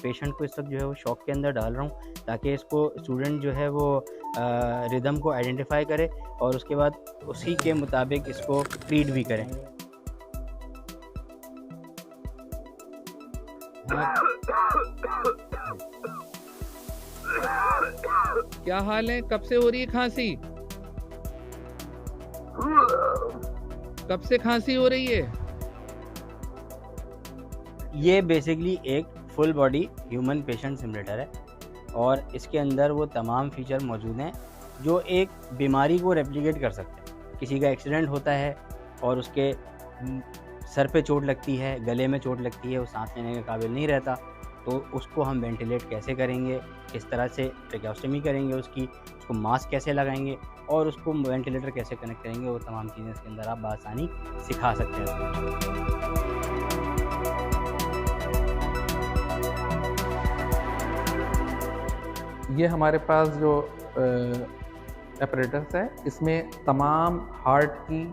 Patient को इस वक्त जो है वो शॉक के अंदर डाल रहा हूँ, ताकि इसको स्टूडेंट जो है वो रिदम को आइडेंटिफाई करे और उसके बाद उसी के मुताबिक इसको ट्रीट भी करें। क्या हाल है? कब से हो रही है खांसी? कब से खांसी हो रही है? ये बेसिकली एक full body human patient simulator है और इसके अंदर वो तमाम फीचर मौजूद हैं जो एक बीमारी को रेप्लिकेट कर सकते हैं। किसी का एक्सीडेंट होता है और उसके सर पे चोट लगती है, गले में चोट लगती है, वो सांस लेने के काबिल नहीं रहता, तो उसको हम वेंटिलेट कैसे करेंगे, किस तरह से ट्रेकेओस्टमी करेंगे उसको मास्क कैसे लगाएंगे और उसको वेंटिलेटर कैसे कनेक्ट करेंगे, वो तमाम चीज़ें इसके अंदर आप बआसानी सिखा सकते हैं। ये हमारे पास जो एपरेटस है, इसमें तमाम हार्ट की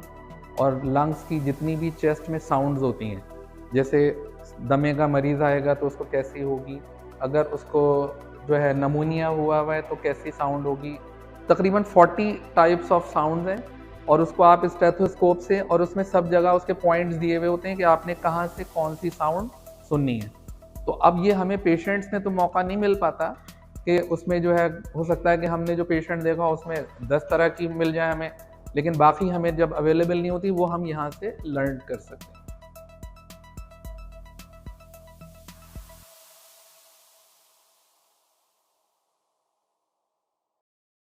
और लंग्स की जितनी भी चेस्ट में साउंड्स होती हैं, जैसे दमे का मरीज़ आएगा तो उसको कैसी होगी, अगर उसको जो है नमूनिया हुआ है तो कैसी साउंड होगी। तकरीबन 40 टाइप्स ऑफ साउंड्स हैं और उसको आप स्टेथोस्कोप से, और उसमें सब जगह उसके पॉइंट्स दिए हुए होते हैं कि आपने कहाँ से कौन सी साउंड सुननी है। तो अब ये हमें पेशेंट्स में तो मौका नहीं मिल पाता कि उसमें जो है, हो सकता है कि हमने जो पेशेंट देखा उसमें 10 तरह की मिल जाए हमें, लेकिन बाकी हमें जब अवेलेबल नहीं होती वो हम यहाँ से लर्न कर सकते हैं।